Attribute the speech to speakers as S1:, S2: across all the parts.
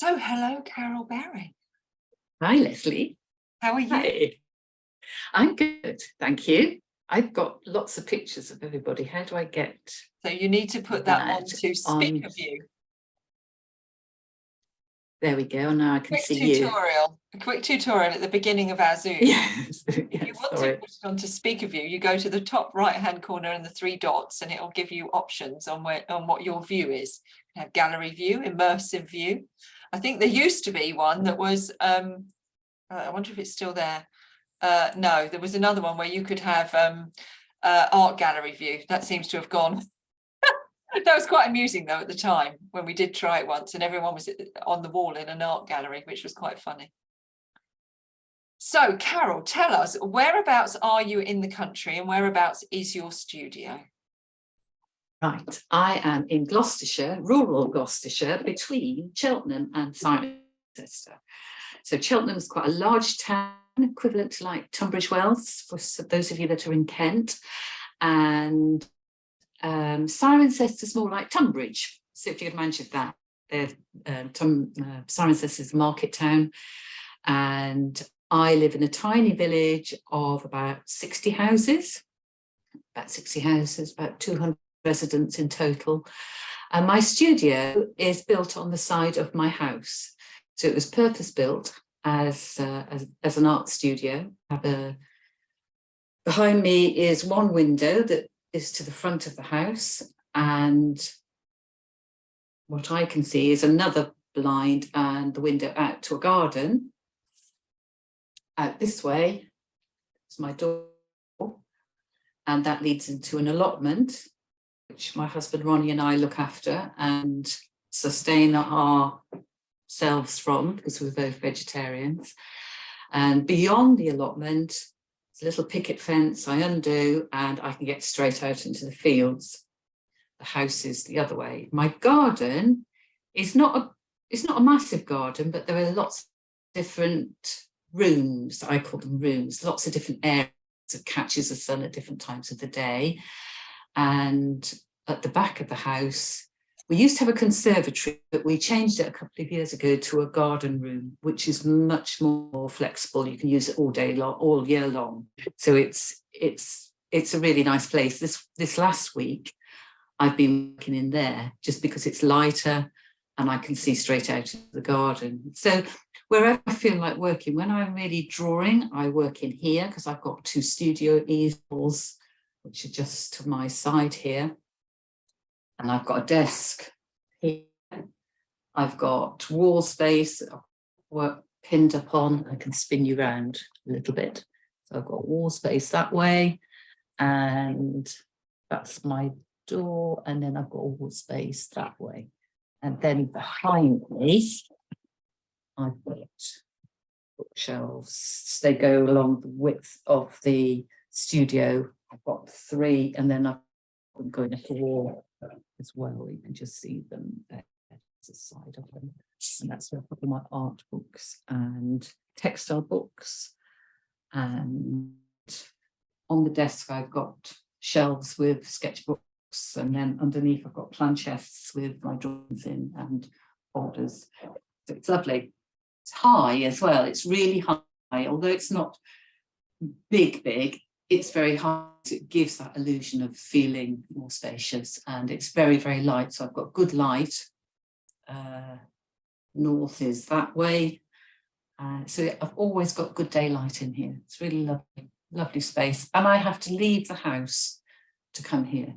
S1: So, hello, Carole Bury.
S2: Hi, Lesley.
S1: How are you?
S2: Hi. I'm good, thank you. I've got lots of pictures of everybody. How do I get
S1: So you need to put that onto speaker view.
S2: There we go. Now I can see you.
S1: A quick tutorial at the beginning of our Zoom.
S2: Yes.
S1: If you want to put it onto speaker view, you go to the top right-hand corner and the three dots, and it'll give you options on what your view is. You have gallery view, immersive view. I think there used to be one that was, I wonder if it's still there. No, there was another one where you could have art gallery view. That seems to have gone. That was quite amusing though at the time when we did try it once, and everyone was on the wall in an art gallery, which was quite funny. So, Carole, tell us, whereabouts are you in the country and whereabouts is your studio?
S2: Right, I am in Gloucestershire, rural Gloucestershire, between Cheltenham and Cirencester. So Cheltenham is quite a large town, equivalent to like Tunbridge Wells, for those of you that are in Kent. And Cirencester is more like Tunbridge. So if you can imagine that, Cirencester is a market town. And I live in a tiny village of about 60 houses, about 200 residents in total. And my studio is built on the side of my house. So it was purpose-built as an art studio. Behind me is one window that is to the front of the house, and what I can see is another blind and the window out to a garden. Out this way is my door, and that leads into an allotment, which my husband Ronnie and I look after and sustain ourselves from, because we're both vegetarians. And beyond the allotment, it's a little picket fence I undo, and I can get straight out into the fields. The house is the other way. My garden is not a massive garden, but there are lots of different rooms. I call them rooms, lots of different areas that catches the sun at different times of the day. And at the back of the house, we used to have a conservatory, but we changed it a couple of years ago to a garden room, which is much more flexible. You can use it all day long, all year long. So it's a really nice place. This last week, I've been working in there just because it's lighter and I can see straight out of the garden. So wherever I feel like working, when I'm really drawing, I work in here because I've got two studio easels, which are just to my side here. And I've got a desk here. I've got wall space, work pinned up on. I can spin you around a little bit. So I've got wall space that way. And that's my door. And then I've got wall space that way. And then behind me, I've got bookshelves. They go along the width of the studio. I've got three, and then I'm going up the wall as well. You can just see them there. There's a side of them. And that's where I put my art books and textile books. And on the desk, I've got shelves with sketchbooks, and then underneath I've got planchettes with my drawings in and folders. So it's lovely. It's high as well. It's really high, although it's not big. It's very high. So it gives that illusion of feeling more spacious, and it's very, very light. So I've got good light. North is that way. So I've always got good daylight in here. It's really lovely space. And I have to leave the house to come here.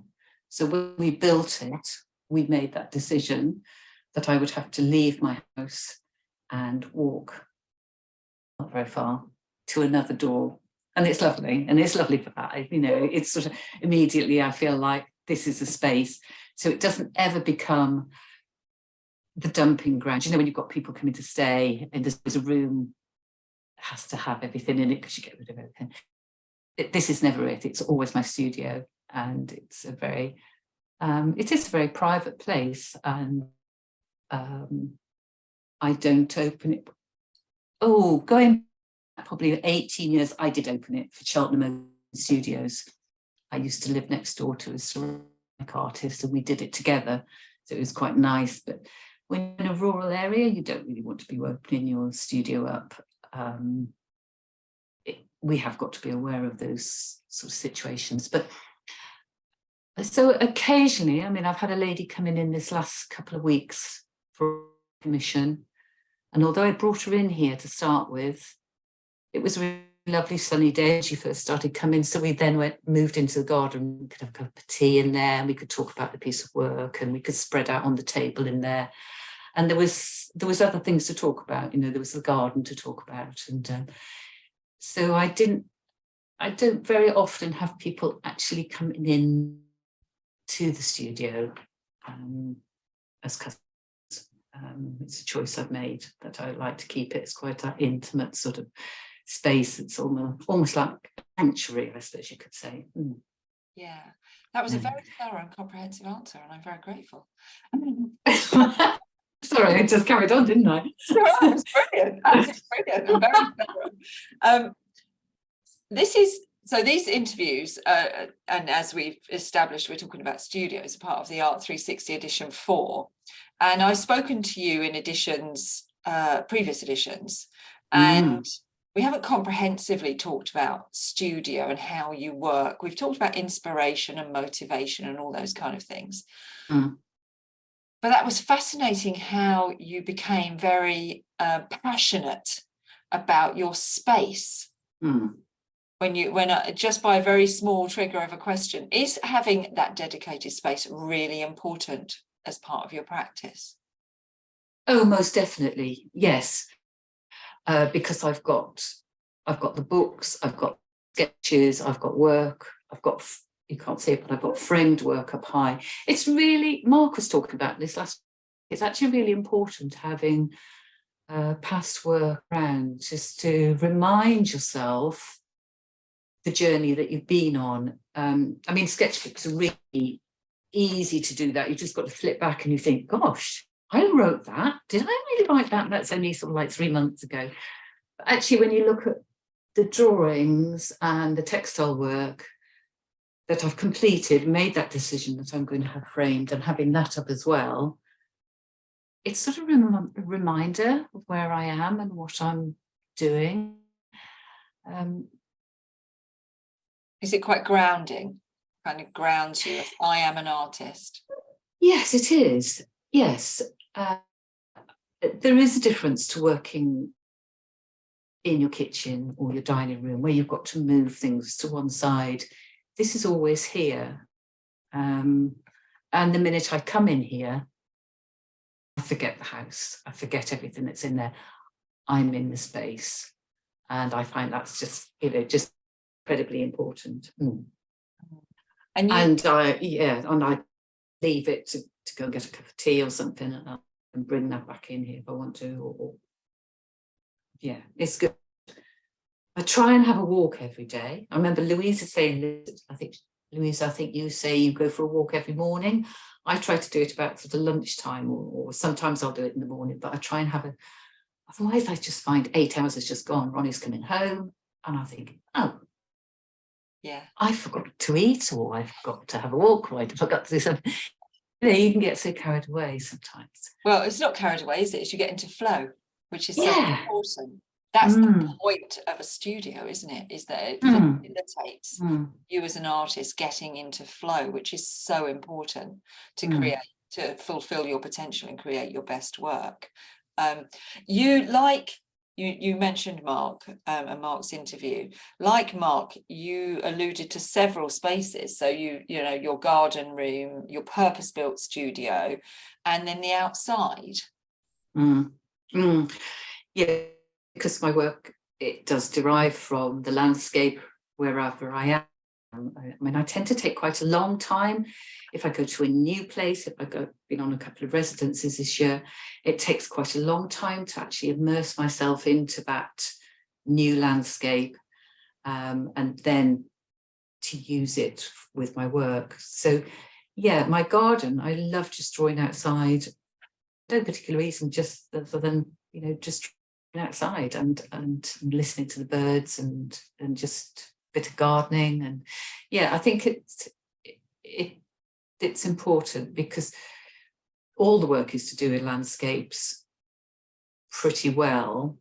S2: So when we built it, we made that decision that I would have to leave my house and walk not very far to another door. And it's lovely, for that. You know, it's sort of immediately I feel like this is a space. So it doesn't ever become the dumping ground. You know, when you've got people coming to stay and there's a room that has to have everything in it because you get rid of everything. This is never it. It's always my studio, and it's it is a very private place, and I don't open it. Oh, going probably 18 years, I did open it for Cheltenham Studios. I used to live next door to a ceramic artist, and we did it together, so it was quite nice. But when in a rural area, you don't really want to be opening your studio up. We have got to be aware of those sort of situations. But so occasionally, I mean, I've had a lady come in this last couple of weeks for commission. And although I brought her in here to start with, it was a really lovely sunny day when she first started coming. So we then moved into the garden. We could have a cup of tea in there, and we could talk about the piece of work, and we could spread out on the table in there. And there was other things to talk about. You know, there was the garden to talk about. And so I don't very often have people actually coming in to the studio as customers. It's a choice I've made, that I like to keep it. It's quite that intimate sort of space. It's almost like a sanctuary, I suppose you could say.
S1: Yeah, that was a very thorough and comprehensive answer, and I'm very grateful.
S2: Sorry, I just carried on, didn't I?
S1: That was brilliant, absolutely brilliant, and very thorough. So these interviews, and as we've established, we're talking about studios, part of the ART360 edition 4. And I've spoken to you in editions, previous editions, and we haven't comprehensively talked about studio and how you work. We've talked about inspiration and motivation and all those kind of things. But that was fascinating how you became very passionate about your space. When just by a very small trigger of a question. Is having that dedicated space really important as part of your practice?
S2: Oh, most definitely, yes. Because I've got the books, I've got sketches, I've got work, you can't see it, but I've got framed work up high. It's really, Mark was talking about this last week, it's actually really important having past work around, just to remind yourself the journey that you've been on. I mean, sketchbooks are really easy to do that. You just got to flip back and you think, gosh, I wrote that. Did I really write that? That's only sort of like 3 months ago. But actually, when you look at the drawings and the textile work that I've completed, made that decision that I'm going to have framed, and having that up as well, it's sort of a reminder of where I am and what I'm doing.
S1: Is it quite grounding? Kind of grounds you as I am an artist?
S2: Yes, it is. Yes. There is a difference to working in your kitchen or your dining room, where you've got to move things to one side. This is always here. And the minute I come in here, I forget the house. I forget everything that's in there. I'm in the space. And I find that's just incredibly important. And I leave it to go and get a cup of tea or something, and bring that back in here if I want to. Yeah, it's good. I try and have a walk every day. I remember Louisa saying, I think you say you go for a walk every morning. I try to do it about sort of lunchtime, or sometimes I'll do it in the morning, but I try and have otherwise I just find 8 hours has just gone. Ronnie's coming home and I think, oh, yeah, I forgot to eat, or I forgot to have a walk, or I forgot to do something. You can get so carried away sometimes. Well,
S1: it's not carried away, is it? It's you get into flow, which is so important. That's the point of a studio, isn't it? Is that it facilitates you as an artist getting into flow, which is so important to create, to fulfill your potential and create your best work. You mentioned Mark and Mark's interview. Like Mark, you alluded to several spaces. So you know, your garden room, your purpose-built studio, and then the outside.
S2: Yeah, because my work, it does derive from the landscape wherever I am. I mean, I tend to take quite a long time. If I go to a new place, if been on a couple of residences this year, it takes quite a long time to actually immerse myself into that new landscape, and then to use it with my work. So yeah, my garden, I love just drawing outside. No particular reason, just other than, just outside and listening to the birds and just a bit of gardening. And yeah, I think it's important, because all the work is to do with landscapes pretty well,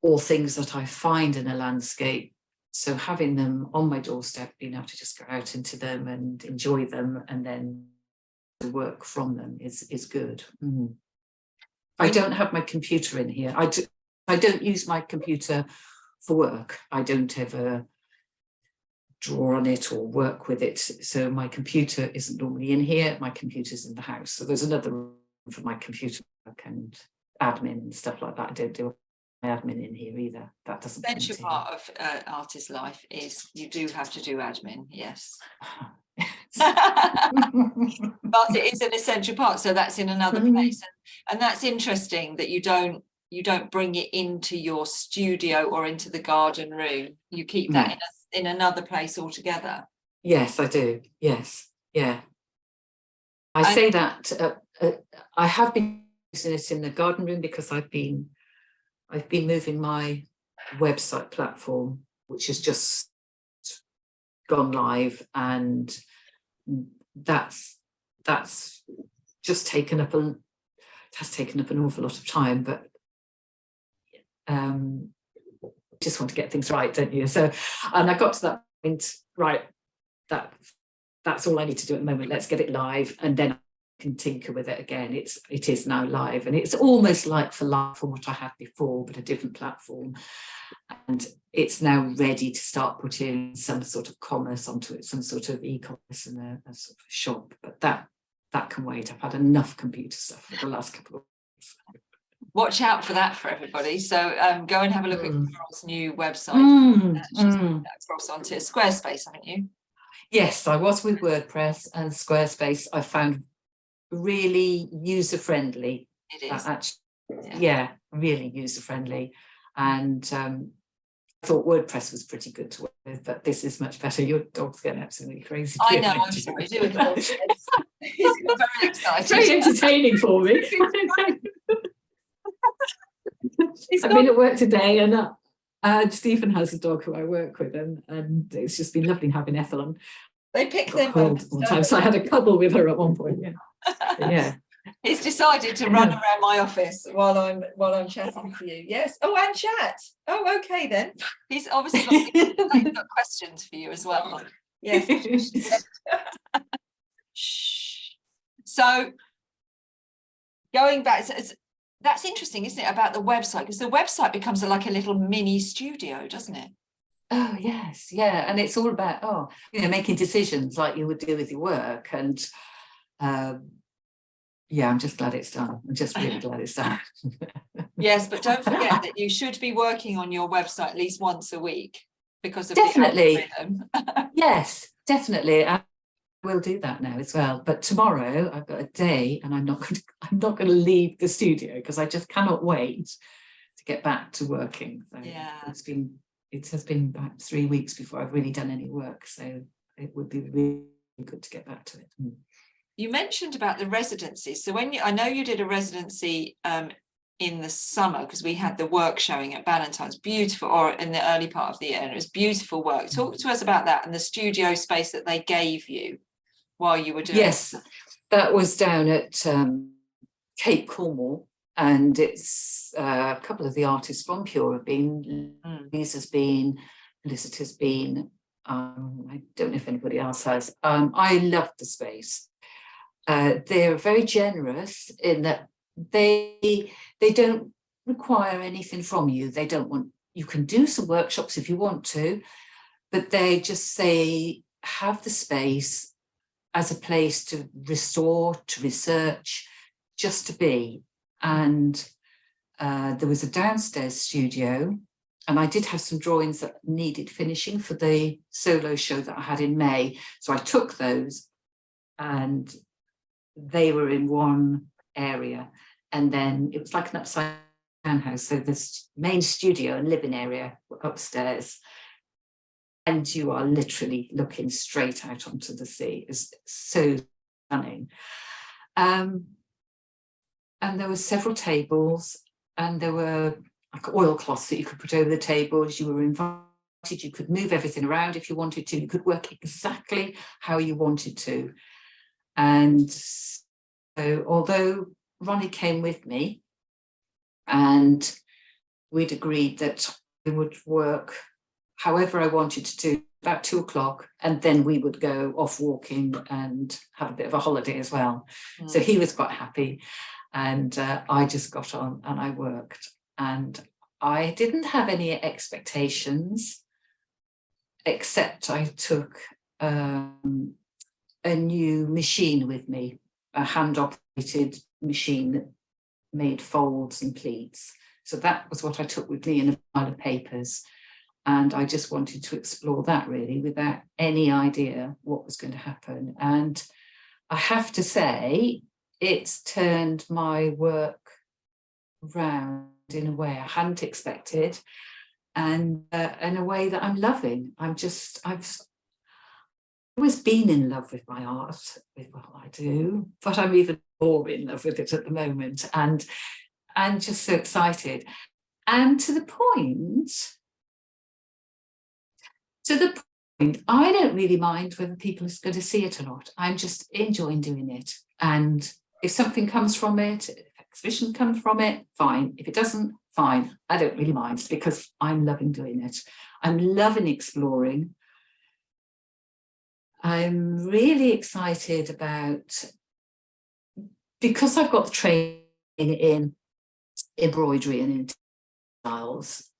S2: or things that I find in a landscape. So having them on my doorstep, being able to just go out into them and enjoy them and then work from them is good. I don't have my computer in here. I don't use my computer for work. I don't ever draw on it or work with it. So my computer isn't normally in here. My computer's in the house. So there's another room for my computer work and admin and stuff like that. I don't do my admin in here either. That doesn't.
S1: Essential part of artist life is you do have to do admin, yes. But it is an essential part, so that's in another place, and that's interesting that you don't bring it into your studio or into the garden room. You keep that in another place altogether.
S2: Yes, I do. Yes, yeah. I say that I have been using it in the garden room because I've been moving my website platform, which has just gone live, and that's just taken up an awful lot of time, but just want to get things right, don't you? So, and I got to that point, right, that's all I need to do at the moment. Let's get it live, and then I can tinker with it again. It is now live, and it's almost like for life from what I had before, but a different platform. And it's now ready to start putting some sort of commerce onto it, some sort of e-commerce and a sort of shop. But that can wait. I've had enough computer stuff for the last couple of weeks.
S1: Watch out for that for everybody. So go and have a look at Carole's new website. She's put that across onto Squarespace, haven't you?
S2: Yes, I was with WordPress, and Squarespace I found really user-friendly.
S1: It is.
S2: Yeah, really user-friendly. And I thought WordPress was pretty good to work with, but this is much better. Your dog's getting absolutely crazy.
S1: I know, I'm sorry. He's very excited.
S2: Very entertaining for me. I've been at work today, and Stephen has a dog who I work with, and it's just been lovely having Ethel on.
S1: They pick their
S2: moments, so I had a cuddle with her at one point. Yeah.
S1: He's decided to run around my office while I'm chatting to you. Yes. Oh, and chat. Oh, okay then. He's obviously got questions for you as well. Yes. So going back, that's interesting, isn't it, about the website? Because the website becomes like a little mini studio, doesn't it?
S2: Oh yes, yeah, and it's all about making decisions like you would do with your work, and yeah, I'm just glad it's done. I'm just really glad it's done.
S1: Yes, but don't forget that you should be working on your website at least once a week because of
S2: definitely.
S1: the algorithm.
S2: Yes, definitely. I will do that now as well. But tomorrow I've got a day, and I'm not going to leave the studio because I just cannot wait to get back to working. So
S1: yeah,
S2: it has been about 3 weeks before I've really done any work. So it would be really good to get back to it.
S1: You mentioned about the residencies. So I know you did a residency in the summer, because we had the work showing at Ballantyne's, beautiful, or in the early part of the year, and it was beautiful work. Talk to us about that and the studio space that they gave you while you were doing
S2: Yes, that was down at Cape Cornwall, and it's a couple of the artists from Pure have been. Lisa's been, Felicita's been. I don't know if anybody else has. I love the space. They're very generous in that they don't require anything from you. They don't want, you can do some workshops if you want to, but they just say have the space as a place to restore, to research, just to be. And there was a downstairs studio, and I did have some drawings that needed finishing for the solo show that I had in May. So I took those, and they were in one area, and then it was like an upside down house. So this main studio and living area were upstairs, and you are literally looking straight out onto the sea. It's so stunning. And there were several tables, and there were like oilcloths that you could put over the tables. You were invited, you could move everything around if you wanted to. You could work exactly how you wanted to. And So although Ronnie came with me and we'd agreed that we would work however I wanted to do, about 2 o'clock, and then we would go off walking and have a bit of a holiday as well. So he was quite happy, and I just got on and I worked, and I didn't have any expectations, except I took a new machine with me, a hand-operated machine that made folds and pleats. So that was what I took with me in a pile of papers. And I just wanted to explore that really without any idea what was going to happen. And I have to say, it's turned my work round in a way I hadn't expected, and in a way that I'm loving. I've always been in love with my art, with what I do, but I'm even more in love with it at the moment, and just so excited. And to the point, I don't really mind whether people are going to see it or not. I'm just enjoying doing it. And if something comes from it, if exhibition comes from it, fine. If it doesn't, fine. I don't really mind, because I'm loving doing it. I'm loving exploring. I'm really excited about, because I've got the training in embroidery and in textiles,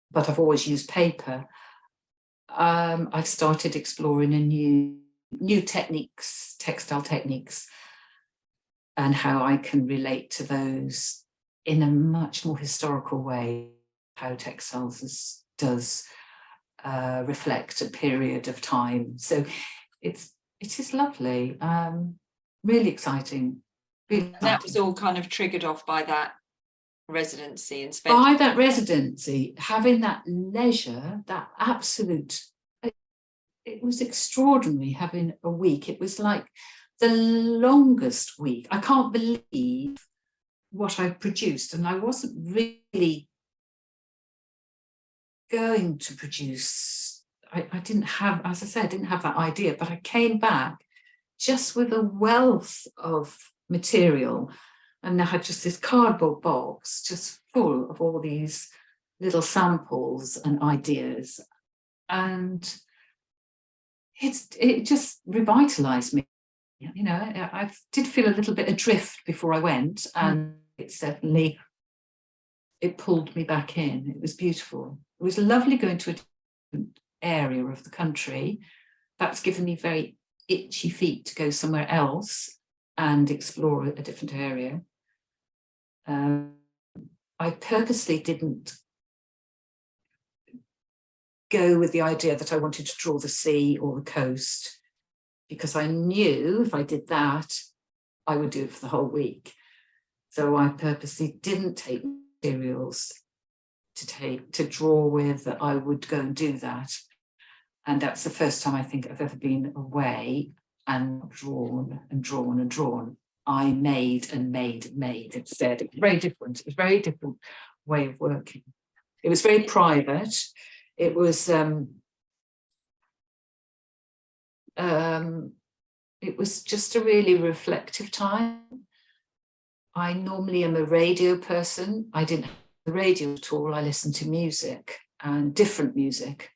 S2: but I've always used paper. I've started exploring new techniques, textile techniques, and how I can relate to those in a much more historical way, how textiles does reflect a period of time. So it is lovely, really exciting. Really
S1: And that was all kind of triggered off by that residency and
S2: by that residency, having that leisure, that absolute, it was extraordinary having a week. It was like the longest week. I can't believe what I produced, and I wasn't really going to produce. I didn't have, as I said, I didn't have that idea, but I came back just with a wealth of material, and I had just this cardboard box just full of all these little samples and ideas, and it just revitalized me. You know, I did feel a little bit adrift before I went, and it pulled me back in. It was beautiful. It was lovely going to a different area of the country. That's given me very itchy feet to go somewhere else and explore a different area. I purposely didn't go with the idea that I wanted to draw the sea or the coast, because I knew if I did that, I would do it for the whole week. So I purposely didn't take materials to draw with, that I would go and do that. And that's the first time I think I've ever been away and drawn and drawn and drawn. I made and made and made instead. It was very different. It was a very different way of working. It was very private. It was just a really reflective time. I normally am a radio person. I didn't have the radio at all. I listened to music, and different music.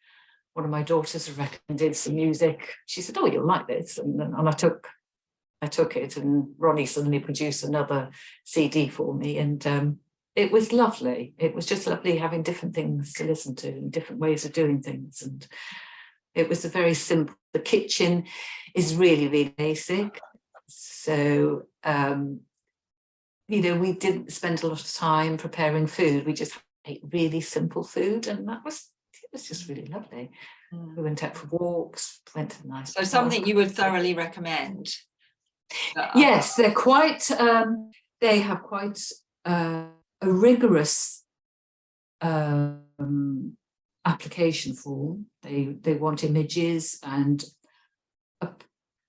S2: One of my daughters recommended some music. She said, "Oh, you'll like this," and I took it, and Ronnie suddenly produced another CD for me, and it was lovely. It was just lovely having different things to listen to and different ways of doing things. And it was a very simple. The kitchen is really, really basic. So, you know, we didn't spend a lot of time preparing food. We just ate really simple food, and it was just really lovely. We went out for walks, went to the nice.
S1: So something you would thoroughly recommend.
S2: Yes, they're quite. They have quite a rigorous application form. They want images and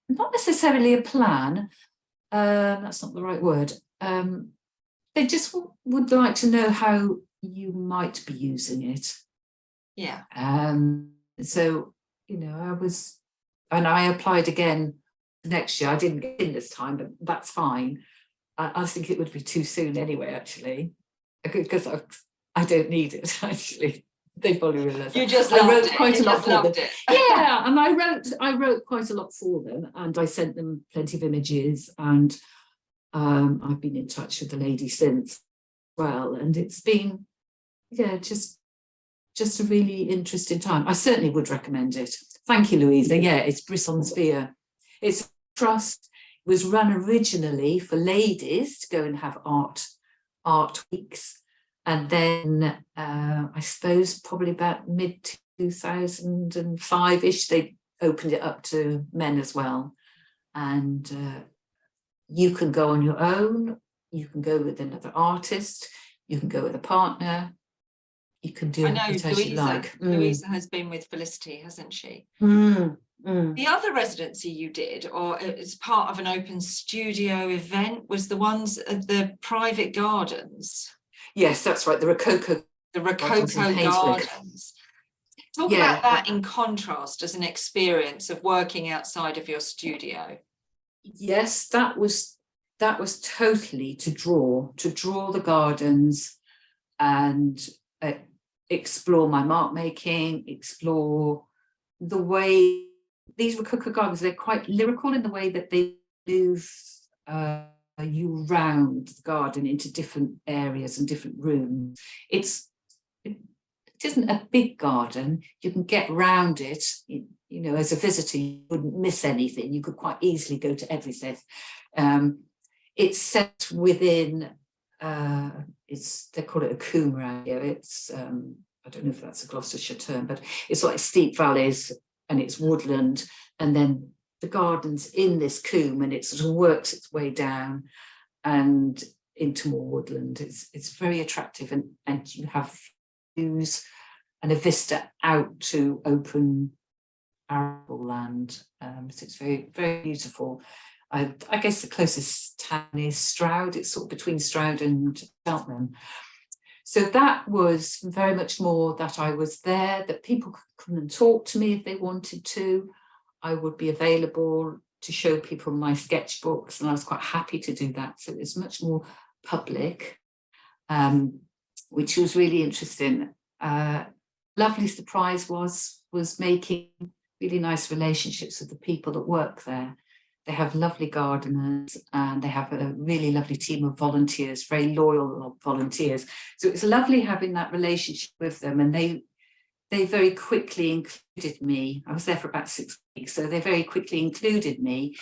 S2: not necessarily a plan. That's not the right word. They just would like to know how you might be using it.
S1: Yeah.
S2: So, you know, I applied again next year. I didn't get in this time, but that's fine. I think it would be too soon anyway, actually, because I don't need it, actually. They probably realise that.
S1: You just
S2: I
S1: loved
S2: wrote
S1: it.
S2: quite
S1: You
S2: a lot
S1: just
S2: for them.
S1: loved it.
S2: Yeah, and I wrote quite a lot for them, and I sent them plenty of images, and I've been in touch with the lady since as well, and it's been, yeah, just a really interesting time. I certainly would recommend it. Thank you, Louisa. Yeah, it's Brisson Sphere. It's a trust. It was run originally for ladies to go and have art weeks. And then I suppose probably about mid-2005-ish, they opened it up to men as well. And you can go on your own, you can go with another artist, you can go with a partner, you can do it as you like.
S1: Louisa has been with Felicity, hasn't she? The other residency you did, or as part of an open studio event, was the ones at the private gardens.
S2: Yes, that's right. The Rococo
S1: Gardens. Talk about that in contrast as an experience of working outside of your studio.
S2: Yes, that was totally to draw the gardens and explore my mark making, explore the way these Rococo gardens, they're quite lyrical in the way that they move you round the garden into different areas and different rooms. It isn't a big garden. You can get round it. You know, as a visitor, you wouldn't miss anything. You could quite easily go to everything. It's set within, they call it a coombe around here. It's, I don't know if that's a Gloucestershire term, but it's like steep valleys and it's woodland. And then the garden's in this coombe and it sort of works its way down and into more woodland. It's very attractive, and you have views and a vista out to open arable land. So it's very, very beautiful. I guess the closest town is Stroud. It's sort of between Stroud and Cheltenham. So that was very much more that I was there, that people could come and talk to me if they wanted to. I would be available to show people my sketchbooks, and I was quite happy to do that. So it was much more public, which was really interesting. Lovely surprise was making really nice relationships with the people that work there. They have lovely gardeners and they have a really lovely team of volunteers, very loyal volunteers. So it's lovely having that relationship with them, and they very quickly included me. I was there for about 6 weeks, so they very quickly included me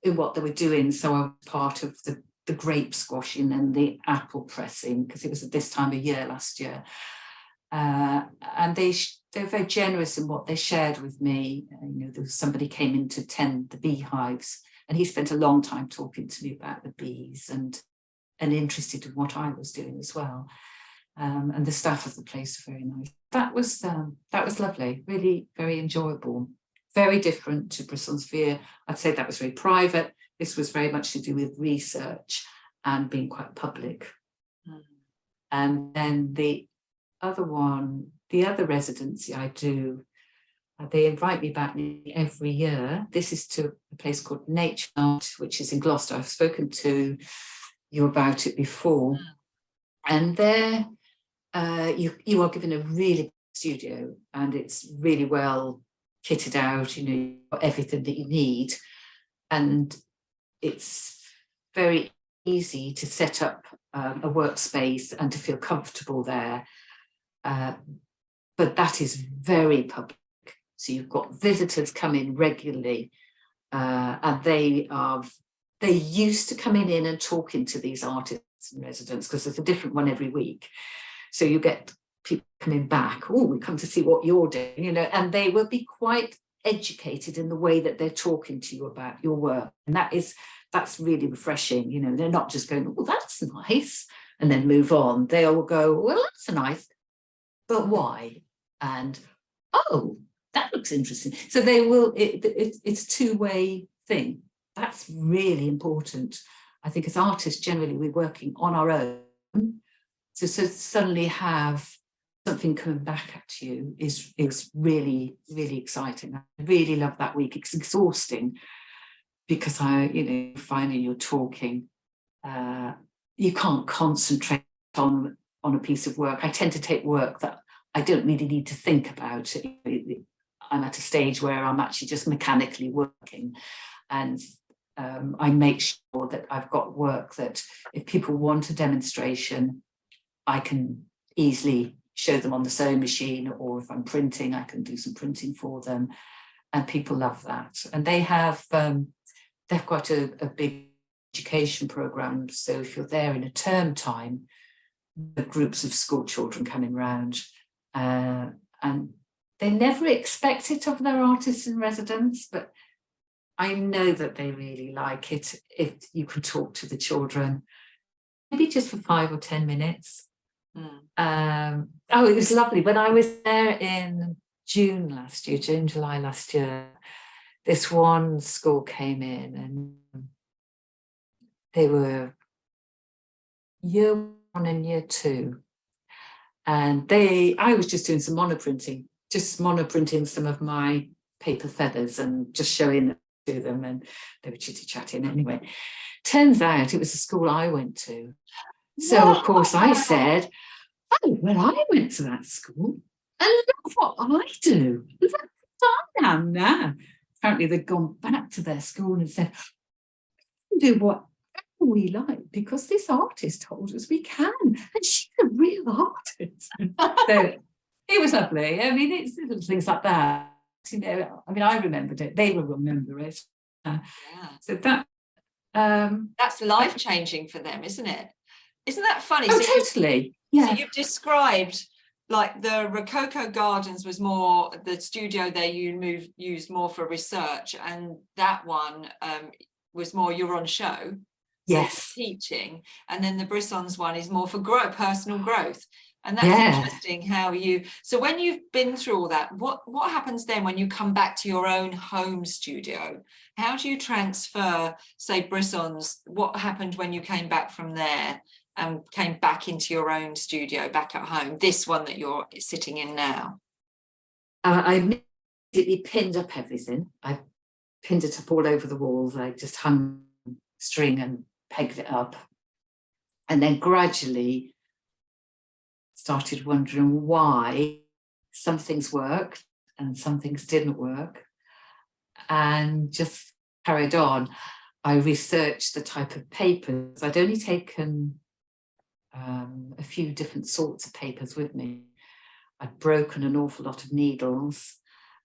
S2: in what they were doing. So I was part of the grape squashing and the apple pressing, because it was at this time of year last year. And they're very generous in what they shared with me. You know, there was somebody came in to tend the beehives, and he spent a long time talking to me about the bees and interested in what I was doing as well. And the staff of the place were very nice. That was lovely, really very enjoyable, very different to Brisson Sphere. I'd say that was very private. This was very much to do with research and being quite public. And then the other residency I do, they invite me back every year. This is to a place called Nature Art, which is in Gloucester. I've spoken to you about it before. And there you are given a really big studio, and it's really well kitted out. You know, you've got everything that you need, and it's very easy to set up a workspace and to feel comfortable there. But that is very public. So you've got visitors come in regularly, and they used to coming in and talking to these artists and residents, because there's a different one every week. So you get people coming back, oh, we come to see what you're doing, you know, and they will be quite educated in the way that they're talking to you about your work. And that's really refreshing. You know, they're not just going, oh, that's nice, and then move on. They'll go, well, that's nice, but why? And, oh, that looks interesting. So they will, it's a two-way thing. That's really important. I think as artists, generally, we're working on our own. So suddenly have something coming back at you is really, really exciting. I really love that week. It's exhausting, because finally you're talking, you can't concentrate on a piece of work. I tend to take work that I don't really need to think about. I'm at a stage where I'm actually just mechanically working, and I make sure that I've got work that if people want a demonstration, I can easily show them on the sewing machine, or if I'm printing, I can do some printing for them, and people love that. And they've got a big education program, so if you're there in a term time, the groups of school children coming round, and they never expect it of their artists in residence, but I know that they really like it if you can talk to the children, maybe just for 5 or 10 minutes. It was lovely. When I was there in June, July last year, this one school came in and they were year 1 and year 2. And I was just doing some monoprinting some of my paper feathers and just showing them to them, and they were chitty-chatting anyway. Turns out it was the school I went to. So of course I said, oh, well, I went to that school and look what I do. Look what I am now. Apparently they'd gone back to their school and said, we can do whatever we like because this artist told us we can, and she's a real artist. So it was lovely. I mean, it's little things like that. I remembered it. They will remember it. So
S1: that's life-changing for them, isn't it? Isn't that funny?
S2: Oh, so totally. Yeah.
S1: So you've described like the Rococo Gardens was more the studio they used more for research, and that one was more you're on show. So
S2: yes.
S1: Teaching, and then the Brissons one is more for personal growth. And that's interesting how so when you've been through all that, what happens then when you come back to your own home studio? How do you transfer, say, Brissons? What happened when you came back from there and came back into your own studio, back at home, this one that you're sitting in now?
S2: I immediately pinned up everything. I pinned it up all over the walls. I just hung string and pegged it up. And then gradually started wondering why some things worked and some things didn't work, and just carried on. I researched the type of papers. I'd only taken a few different sorts of papers with me. I'd broken an awful lot of needles,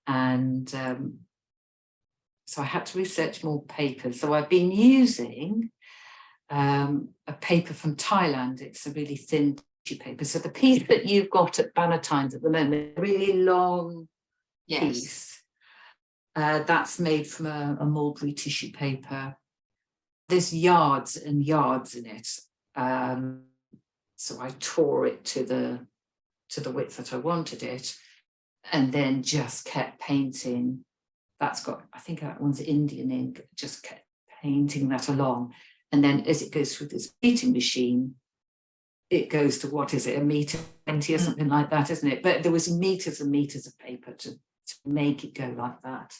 S2: and so I had to research more papers. So I've been using a paper from Thailand. It's a really thin tissue paper. So the piece that you've got at Bannatyne's at the moment, a really long piece, that's made from a mulberry tissue paper. There's yards and yards in it. So I tore it to the width that I wanted it, and then just kept painting. That's got, I think that one's Indian ink, just kept painting that along. And then as it goes through this beating machine, it goes to, what is it, 1.20 meters or something like that, isn't it? But there was meters and meters of paper to make it go like that.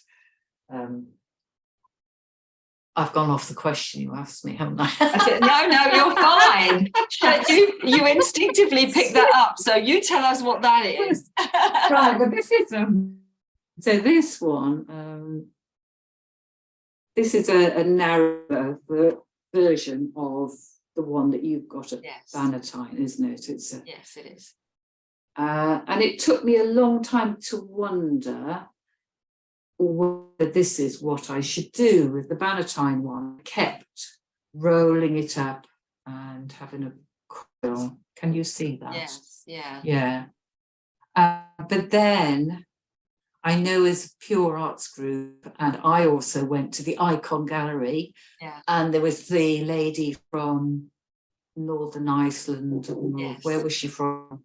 S2: I've gone off the question you asked me, haven't I?
S1: I said, no, you're fine. But you instinctively picked that up. So you tell us what that is.
S2: Right, but this is so this one, this is a narrower version of the one that you've got at Bannatyne, isn't it?
S1: Yes, it is.
S2: And it took me a long time to wonder whether this is what I should do with the Bannatyne one. I kept rolling it up and having a quill. Can you see that?
S1: Yes, yeah.
S2: Yeah. But then I know as a Pure Arts group, and I also went to the Icon Gallery, and there was the lady from Northern Iceland, where was she from?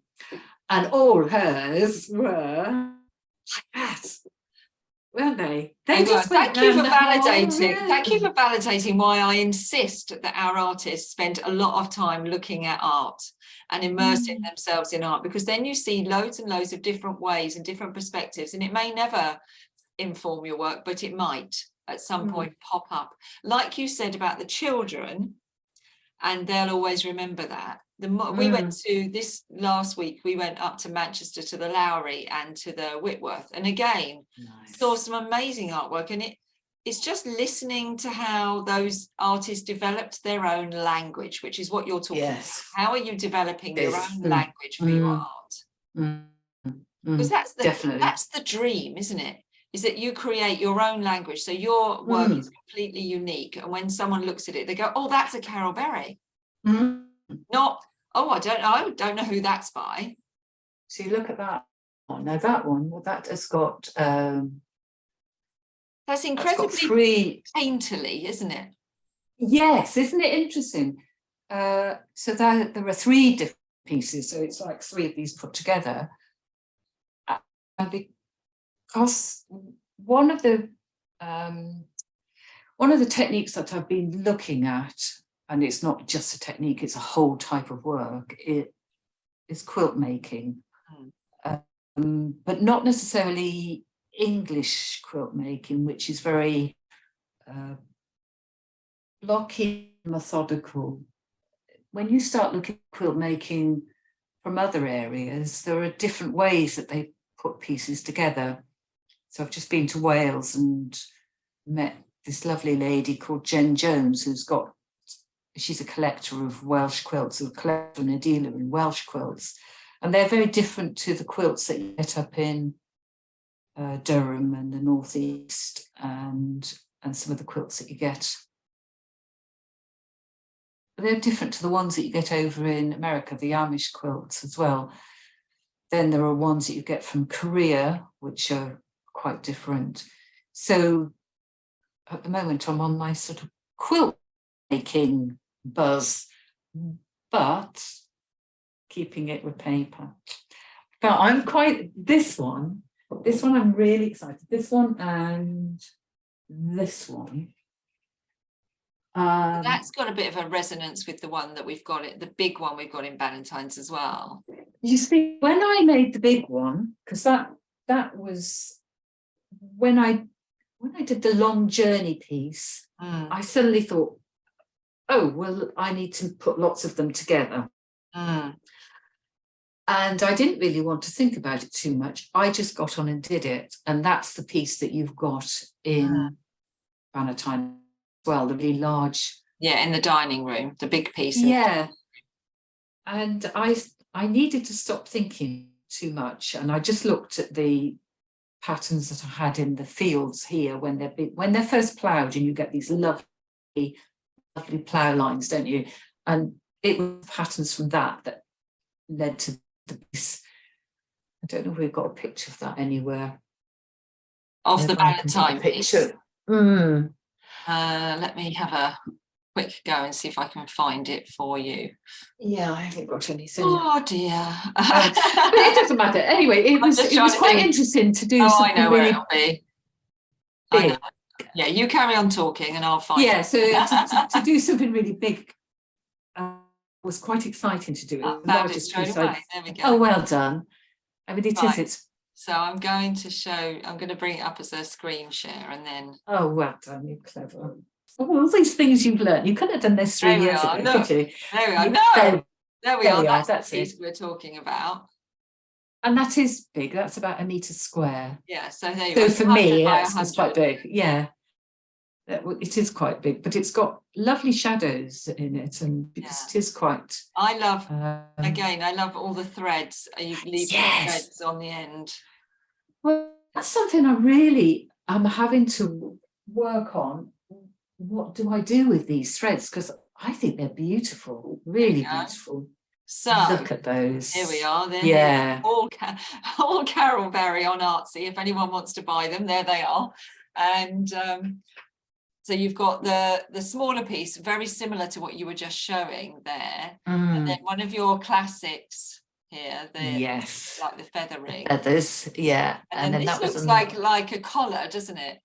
S2: And all hers were like that, weren't they?
S1: Thank you for validating. Thank you for validating why I insist that our artists spend a lot of time looking at art and immersing themselves in art, because then you see loads and loads of different ways and different perspectives, and it may never inform your work, but it might. at some point pop up, like you said about the children, and they'll always remember that. We went to this last week, we went up to Manchester to the Lowry and to the Whitworth, and again saw some amazing artwork, and it's just listening to how those artists developed their own language, which is what you're talking about. How are you developing your own language for your art? Because that's the dream, isn't it? Is that you create your own language, so your work is completely unique, and when someone looks at it, they go, oh, that's a Carole Bury. Not, oh, I don't know who that's by.
S2: So you look at that one. Now that one, well, that has got
S1: that's incredibly painterly, isn't it?
S2: Yes, isn't it interesting? So there are 3 different pieces, so it's like 3 of these put together. Because one of the techniques that I've been looking at, and it's not just a technique, it's a whole type of work, it is quilt making, but not necessarily English quilt making, which is very blocky, methodical. When you start looking at quilt making from other areas, there are different ways that they put pieces together. So I've just been to Wales and met this lovely lady called Jen Jones, she's a collector of Welsh quilts, a collector and a dealer in Welsh quilts. And they're very different to the quilts that you get up in Durham and the Northeast, and some of the quilts that you get. They're different to the ones that you get over in America, the Amish quilts as well. Then there are ones that you get from Korea, which are quite different. So at the moment, I'm on my sort of quilt making buzz, but keeping it with paper. But I'm this one I'm really excited. This one and this one.
S1: That's got a bit of a resonance with the one that we've got, the big one we've got in Ballantyne's as well.
S2: You see, when I made the big one, because that was when I did the long journey piece, I suddenly thought, oh, well, I need to put lots of them together. And I didn't really want to think about it too much. I just got on and did it. And that's the piece that you've got in Ballantyne as well, the really large.
S1: Yeah, in the dining room, the big piece.
S2: Yeah. And I needed to stop thinking too much. And I just looked at the patterns that I had in the fields here when they're first ploughed, and you get these lovely plough lines, don't you? And it was patterns from that led to the piece. I don't know if we've got a picture of that anywhere.
S1: Of the Ballantyne piece. Let me have a quick go and see if I can find it for you.
S2: Yeah, I haven't got anything.
S1: Oh dear.
S2: But it doesn't matter. Anyway, it was quite interesting to do something.
S1: I know
S2: really
S1: where it'll be. I know. Yeah, you carry on talking and I'll find it.
S2: Yeah, so to do something really big was quite exciting to do.
S1: I found it straight away. There we go.
S2: Oh, well done. I mean, it's.
S1: So I'm going to bring it up as a screen share and then.
S2: Oh, well done, you're clever. All these things you've learned. You couldn't have done this 3 years ago, could you?
S1: There we are. No, there we are. That's the
S2: it.
S1: piece we're talking about.
S2: And that is big. That's about 1 metre square.
S1: Yeah, so there you go.
S2: So for me, it's quite big. Yeah. It is quite big, but it's got lovely shadows in it, and it is quite.
S1: I love I love all the threads. You leave the threads on the end.
S2: Well, that's something I really am having to work on. What do I do with these threads? Because I think they're beautiful, really beautiful.
S1: So
S2: look at those.
S1: Here we are. Then all Carole Bury on Artsy. If anyone wants to buy them, there they are. And so you've got the smaller piece, very similar to what you were just showing there. And then one of your classics here, like the feathering.
S2: Feathers, yeah.
S1: And then this looks like a collar, doesn't it?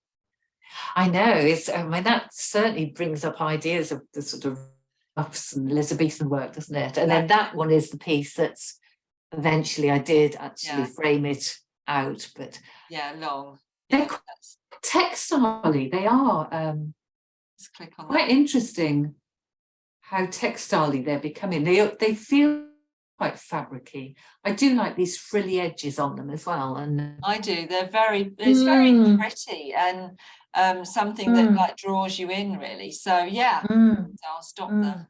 S2: I know. That certainly brings up ideas of the sort of ruffs and Elizabethan work, doesn't it? And then that one is the piece that's eventually I did actually frame it out, but
S1: long.
S2: They're textile-y. They are
S1: let's click on
S2: quite
S1: that.
S2: interesting how textile-y they're becoming. They feel quite fabricy. I do like these frilly edges on them as well. And
S1: I do. It's very pretty and something that like draws you in really. So yeah, so I'll stop there.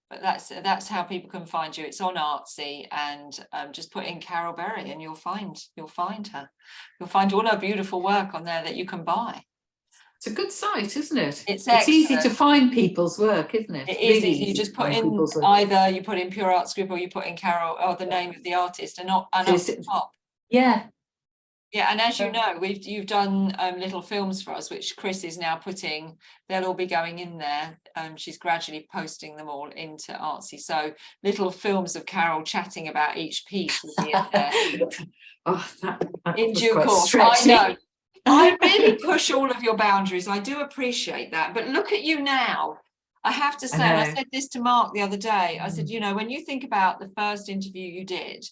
S1: But that's how people can find you. It's on Artsy, and just put in Carole Bury and you'll find her. You'll find all her beautiful work on there that you can buy.
S2: it's a good site, isn't it?
S1: It's
S2: easy to find people's work, isn't it?
S1: It is
S2: Really
S1: easy. You just put in
S2: people's work.
S1: either you put in Pure ART360 or you put in Carole or the name of the artist, and up the top.
S2: Yeah.
S1: Yeah, and as you know, you've done little films for us, which Chris is now putting. They'll all be going in there. She's gradually posting them all into Artsy. So little films of Carole chatting about each piece will be in there.
S2: Oh, that
S1: In
S2: was
S1: due
S2: quite
S1: course,
S2: stretchy.
S1: I know. I really push all of your boundaries. I do appreciate that. But look at you now. I have to say, and I said this to Mark the other day. I said, you know, when you think about the first interview you did,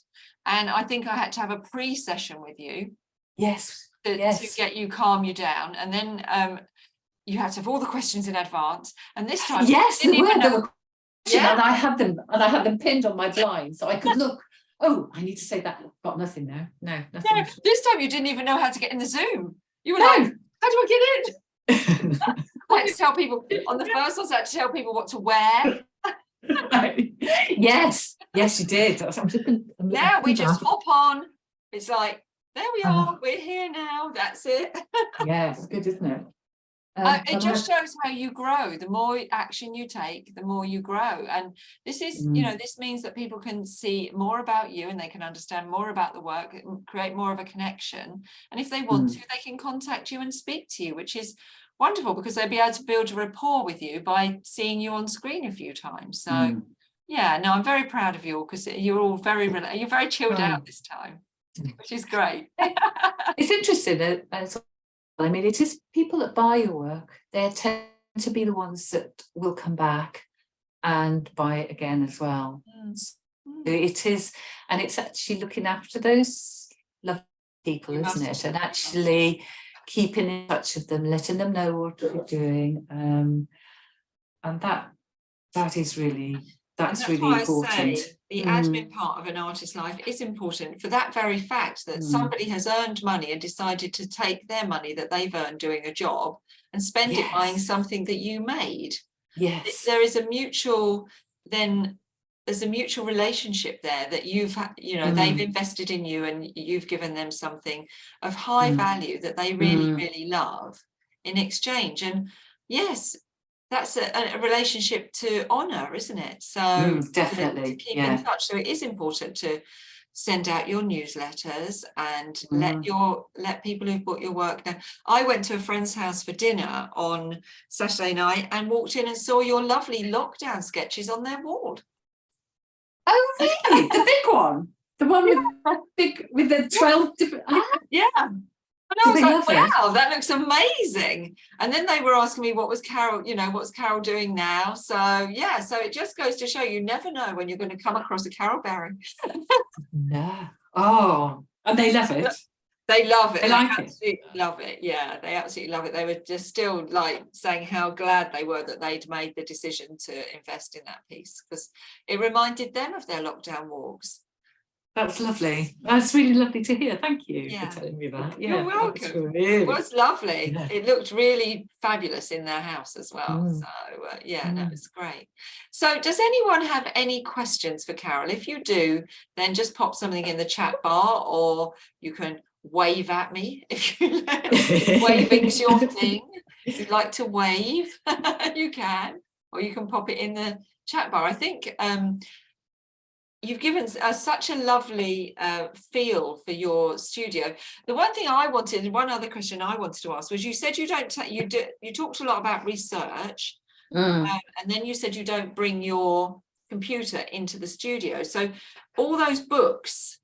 S1: and I think I had to have a pre-session with you.
S2: Yes.
S1: To get you calm you down, and then you had to have all the questions in advance. And this time,
S2: yes, there were
S1: yeah.
S2: and I had them pinned on my blind so I could look. Oh, I need to say that. Got nothing now. No, nothing.
S1: No, this time you didn't even know how to get in the Zoom. You were like, how do I get in? I had to tell people on the first one. I had to tell people what to wear.
S2: yes, you did.
S1: Now we just hop on. It's like, there we are. We're here now. That's it.
S2: Yeah, it's good, isn't it?
S1: It just shows how you grow. The more action you take, the more you grow. And this is, you know, this means that people can see more about you and they can understand more about the work and create more of a connection. And if they want to, they can contact you and speak to you, which is wonderful because they'll be able to build a rapport with you by seeing you on screen a few times. So yeah, no, I'm very proud of you all because you're all you're very chilled out this time, which is great.
S2: It's interesting. I mean, it is people that buy your work, they tend to be the ones that will come back and buy it again as well. It is, and it's actually looking after those lovely people, isn't it? And actually keeping in touch with them, letting them know what you're doing. And that is really, that's really important.
S1: The admin part of an artist's life is important for that very fact that somebody has earned money and decided to take their money that they've earned doing a job and spend it buying something that you made.
S2: Yes.
S1: There is a mutual, there's a mutual relationship there that you've had, you know, they've invested in you and you've given them something of high value that they really, really love in exchange. And yes, that's a relationship to honor, isn't it? So
S2: definitely
S1: to keep in touch. So it is important to send out your newsletters and let people who've bought your work know. I went to a friend's house for dinner on Saturday night and walked in and saw your lovely lockdown sketches on their wall.
S2: Oh really? The big one? The one with the 12 different
S1: yeah. And I was like, wow, that looks amazing. And then they were asking me what was Carole, you know, what's Carole doing now? So yeah, so it just goes to show you never know when you're going to come across a Carole Bury.
S2: No. Oh, and they love it.
S1: They love it.
S2: They like it.
S1: Love it. Yeah, they absolutely love it. They were just still like saying how glad they were that they'd made the decision to invest in that piece because it reminded them of their lockdown walks.
S2: That's lovely. That's really lovely to hear. Thank you for telling me that.
S1: You're welcome. It was lovely. Yeah. It looked really fabulous in their house as well. So yeah, that was great. So does anyone have any questions for Carole? If you do, then just pop something in the chat bar or you can wave at me if you like. Waving's your thing. If you'd like to wave, you can, or you can pop it in the chat bar. I think you've given us such a lovely feel for your studio. The one other question I wanted to ask was, you said you talked a lot about research, and then you said you don't bring your computer into the studio. So all those books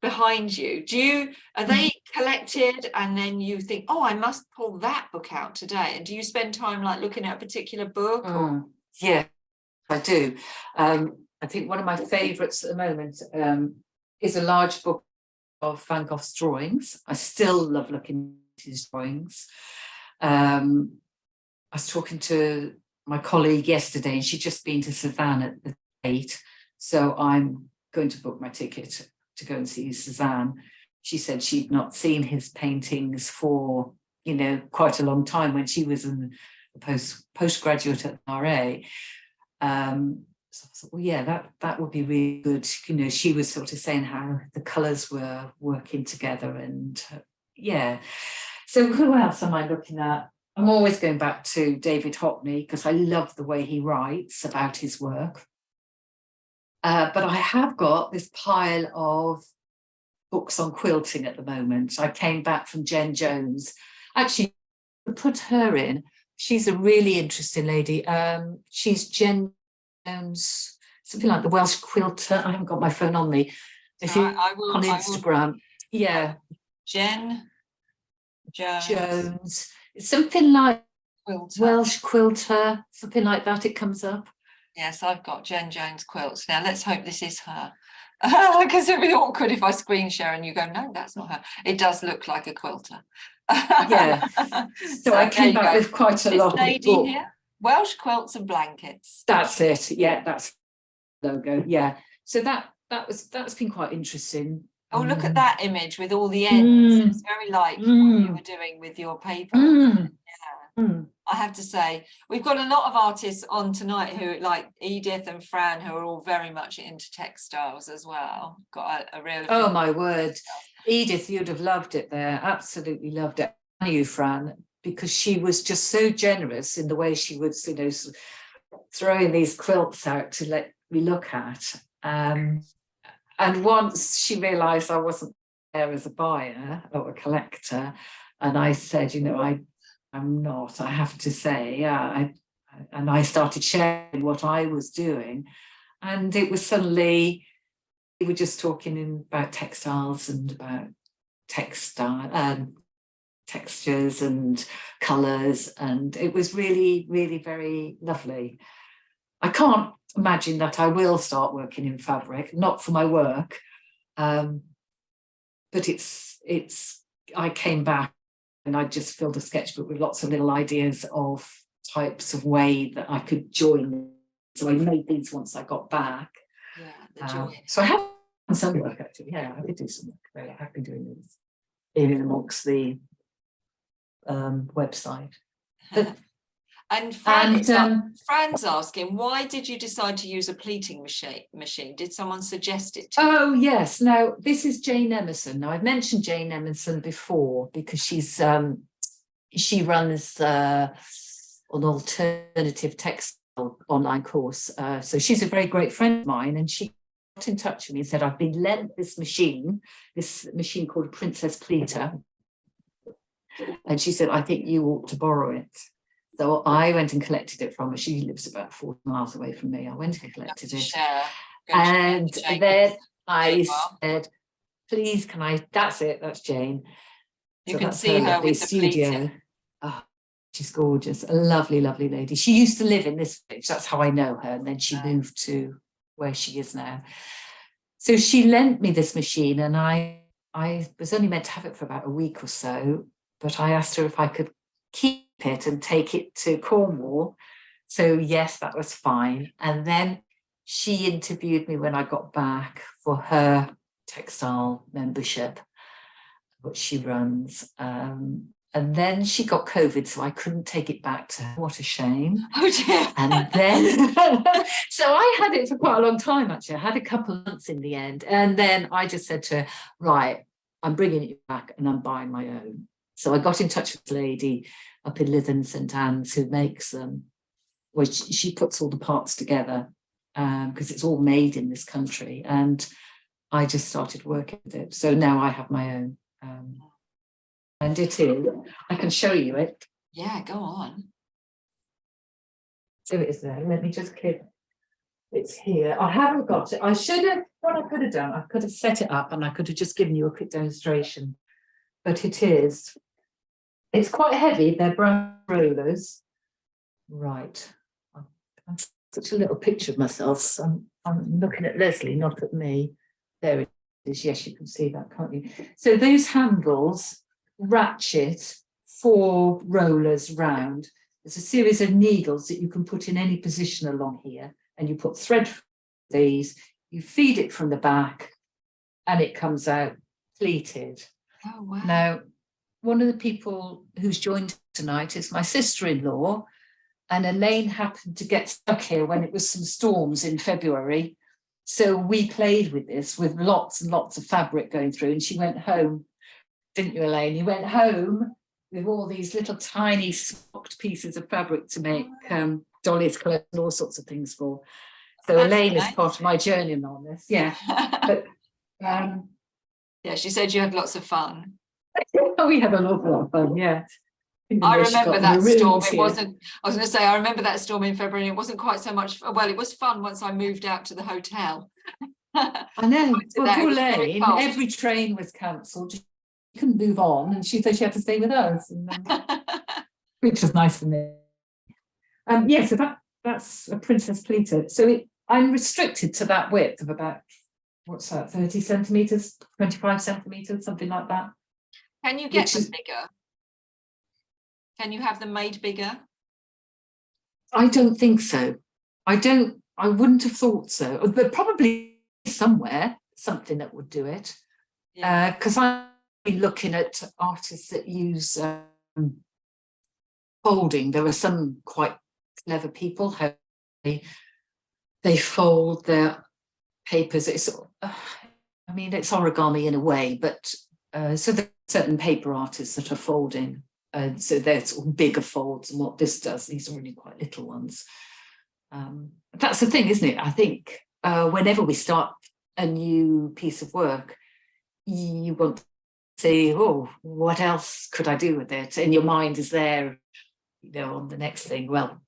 S1: behind you, are they collected and then you think, oh, I must pull that book out today? And do you spend time like looking at a particular book?
S2: Yeah, I do. I think one of my favourites at the moment is a large book of Van Gogh's drawings. I still love looking his drawings. I was talking to my colleague yesterday, and she'd just been to Cézanne at the date, so I'm going to book my ticket to go and see Cézanne. She said she'd not seen his paintings for, you know, quite a long time, when she was a postgraduate at RA. So I thought, well, yeah, that would be really good. You know, she was sort of saying how the colours were working together, and yeah. So who else am I looking at? I'm always going back to David Hockney, because I love the way he writes about his work. But I have got this pile of books on quilting at the moment. I came back from Jen Jones. Actually, to put her in, she's a really interesting lady. She's Jen Jones, something like the Welsh quilter. I haven't got my phone on me. If you on Instagram, yeah,
S1: Jen
S2: Jones. It's something like
S1: quilter.
S2: Welsh quilter, something like that. It comes up.
S1: Yes, I've got Jen Jones quilts. Now let's hope this is her, because it'd be awkward if I screen share and you go, no, that's not her. It does look like a quilter.
S2: Yeah. So I came back with quite a lot of books.
S1: Here, Welsh quilts and blankets.
S2: That's it. Yeah, that's the logo. Yeah. So that's been quite interesting.
S1: Oh, look at that image with all the ends. It's very like what you were doing with your paper. Yeah. I have to say, we've got a lot of artists on tonight who, like Edith and Fran, who are all very much into textiles as well. Got a real.
S2: Oh my word, Edith, you'd have loved it there. Absolutely loved it. I knew Fran, because she was just so generous in the way she would, you know, throwing these quilts out to let me look at. And once she realised I wasn't there as a buyer or a collector, and I said, you know, I'm not, I have to say, and I started sharing what I was doing, and it was suddenly, we were just talking about textiles and about textures and colours, and it was really, really very lovely. I can't imagine that I will start working in fabric, not for my work, but I came back and I just filled a sketchbook with lots of little ideas of types of way that I could join. So I made these once I got back.
S1: Yeah, the joy.
S2: So I have done some work, actually. Yeah, I did do some work. I have been doing this in amongst the website. But,
S1: and Fran's asking, why did you decide to use a pleating machine? Did someone suggest it to you?
S2: Oh, yes. Now, this is Jane Emerson. Now, I've mentioned Jane Emerson before because she runs an alternative textile online course. So she's a very great friend of mine, and she got in touch with me and said, I've been lent this machine called Princess Pleater. And she said, I think you ought to borrow it. So I went and collected it from her. She lives about 40 miles away from me. I went and collected it. And then I said, please, can I? That's it. That's Jane.
S1: You can see her with the studio.
S2: Oh, she's gorgeous. A lovely, lovely lady. She used to live in this village. That's how I know her. And then she moved to where she is now. So she lent me this machine, and I was only meant to have it for about a week or so, but I asked her if I could keep it and take it to Cornwall. So yes, that was fine. And then she interviewed me when I got back for her textile membership, which she runs. And then she got COVID, so I couldn't take it back to her. What a shame.
S1: Oh dear.
S2: And then, so I had it for quite a long time, actually. I had a couple of months in the end. And then I just said to her, right, I'm bringing it back and I'm buying my own. So I got in touch with a lady up in Lytham St Anne's who makes them, where she puts all the parts together because it's all made in this country. And I just started working with it. So now I have my own. And it is, I can show you it.
S1: Yeah, go on.
S2: So it is there. Let me just click. It's here. I haven't got it. I should have, what I could have done, I could have set it up and I could have just given you a quick demonstration. But it is. It's quite heavy. They're brown rollers. Right. I'm such a little picture of myself. So I'm looking at Lesley, not at me. There it is. Yes, you can see that, can't you? So those handles ratchet 4 rollers round. There's a series of needles that you can put in any position along here, and you put thread these, you feed it from the back, and it comes out pleated.
S1: Oh, wow.
S2: Now, one of the people who's joined tonight is my sister-in-law, and Elaine happened to get stuck here when it was some storms in February. So we played with this with lots and lots of fabric going through, and she went home, didn't you, Elaine? You went home with all these little tiny swapped pieces of fabric to make Dolly's clothes and all sorts of things for. So
S1: That's
S2: Elaine
S1: nice.
S2: is part of my journey on this, yeah. But
S1: yeah, she said you had lots of fun.
S2: we had an awful lot of fun, yeah.
S1: I remember that storm. It
S2: here.
S1: wasn't, I was going to say, I remember that storm in February. It wasn't quite so much, well, it was fun once I moved out to the hotel.
S2: I know, well, poor Elaine, every train was cancelled. She couldn't move on, and she said she had to stay with us, and, which was nice for me. Yeah, so that's a princess pleated. So I'm restricted to that width of about, what's that, 30 centimetres, 25 centimetres, something like that.
S1: Can you get them bigger? Can you have them made bigger?
S2: I don't think so. I wouldn't have thought so. But probably somewhere, something that would do it. Because I've been looking at artists that use folding. There are some quite clever people how they fold their papers. It's I mean, it's origami in a way, but so there are certain paper artists that are folding. So they're sort of bigger folds, and what this does, these are really quite little ones. That's the thing, isn't it? I think whenever we start a new piece of work, you want to say, oh, what else could I do with it? And your mind is there, you know, on the next thing. Well,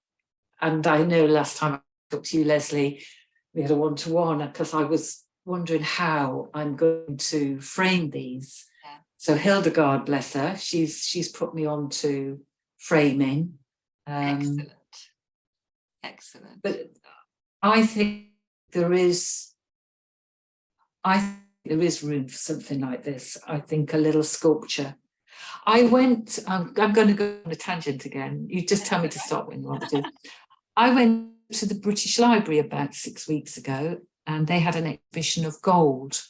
S2: and I know last time I talked to you, Lesley, we had a one-to-one, because I was wondering how I'm going to frame these. So Hildegard, bless her, she's put me on to framing.
S1: Excellent.
S2: But I think there is room for something like this. I think a little sculpture. I'm going to go on a tangent again. You just tell me to stop when you want to do. I went to the British Library about 6 weeks ago, and they had an exhibition of gold.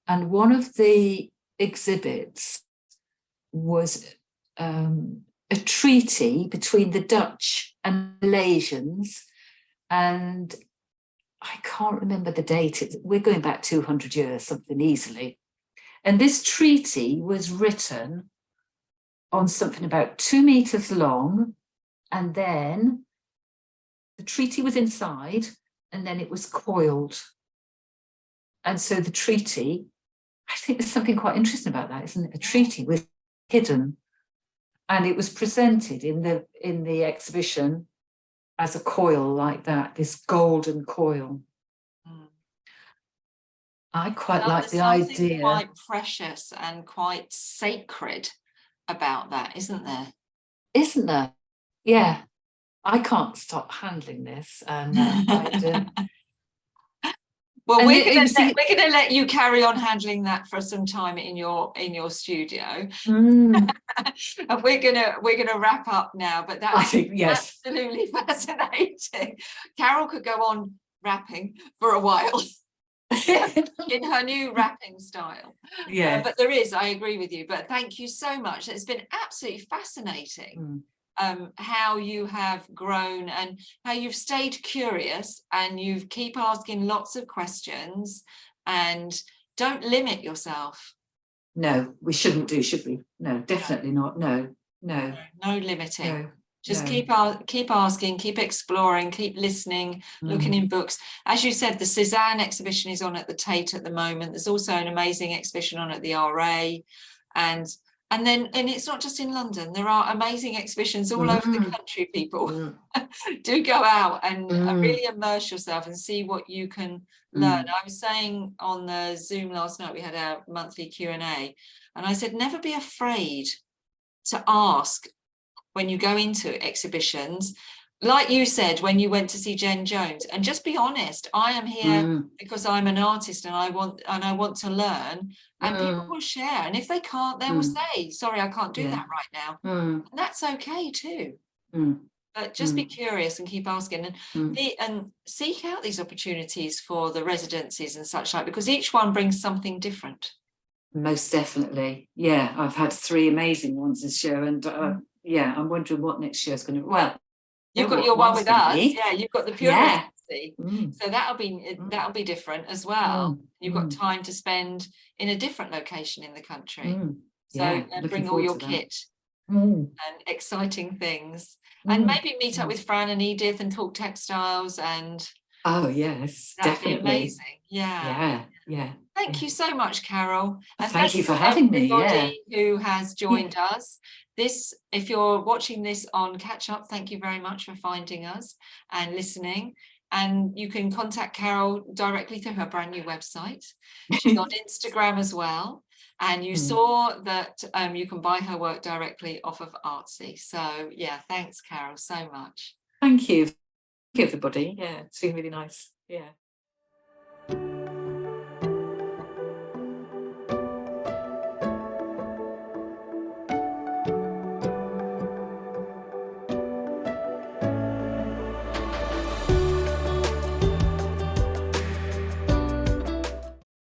S2: And one of the exhibits was a treaty between the Dutch and Malaysians, and I can't remember the date. We're going back 200 years, something easily. And this treaty was written on something about 2 meters long, and then the treaty was inside, and then it was coiled. And so the treaty, I think there's something quite interesting about that, isn't it? A treaty was hidden, and it was presented in the exhibition as a coil like that, this golden coil. I quite like the idea.
S1: Quite precious and quite sacred about that, isn't there?
S2: Isn't there? Yeah, I can't stop handling this, and
S1: well, we're going to let you carry on handling that for some time in your studio. And we're gonna wrap up now. But that was absolutely fascinating. Carole could go on rapping for a while in her new rapping style. Yeah, but I agree with you. But thank you so much. It's been absolutely fascinating. How you have grown and how you've stayed curious, and you keep asking lots of questions, and don't limit yourself.
S2: No, we shouldn't do, should we? No, definitely not. No limiting. No,
S1: just keep asking, keep exploring, keep listening, looking in books. As you said, the Cézanne exhibition is on at the Tate at the moment. There's also an amazing exhibition on at the RA, and it's not just in London. There are amazing exhibitions all over the country, people. Do go out and really immerse yourself and see what you can learn. I was saying on the Zoom last night, we had our monthly Q&A, and I said, never be afraid to ask when you go into exhibitions, like you said when you went to see Jen Jones, and just be honest, I am here because I'm an artist and I want to learn, and people will share, and if they can't, they will say, sorry, I can't do that right now, and that's okay too. But just be curious and keep asking, and seek out these opportunities for the residencies and such like, because each one brings something different.
S2: Most definitely. Yeah, I've had 3 amazing ones this year, and yeah, I'm wondering what next year's going to, well,
S1: you've got your one with us. Yeah, you've got the Pure residency. So that'll be different as well. You've got time to spend in a different location in the country. So and bring all your kit and exciting things. And maybe meet up with Fran and Edith and talk textiles, and
S2: yes,
S1: that'd
S2: definitely
S1: be amazing. Yeah. Thank you so much, Carole. And
S2: thank you for having me.
S1: Everybody who has joined us. If you're watching this on catch up, thank you very much for finding us and listening. And you can contact Carole directly through her brand new website. She's on Instagram as well. And you saw that you can buy her work directly off of Artsy. So yeah, thanks, Carole, so much.
S2: Thank you, everybody. Yeah, it's been really nice. Yeah.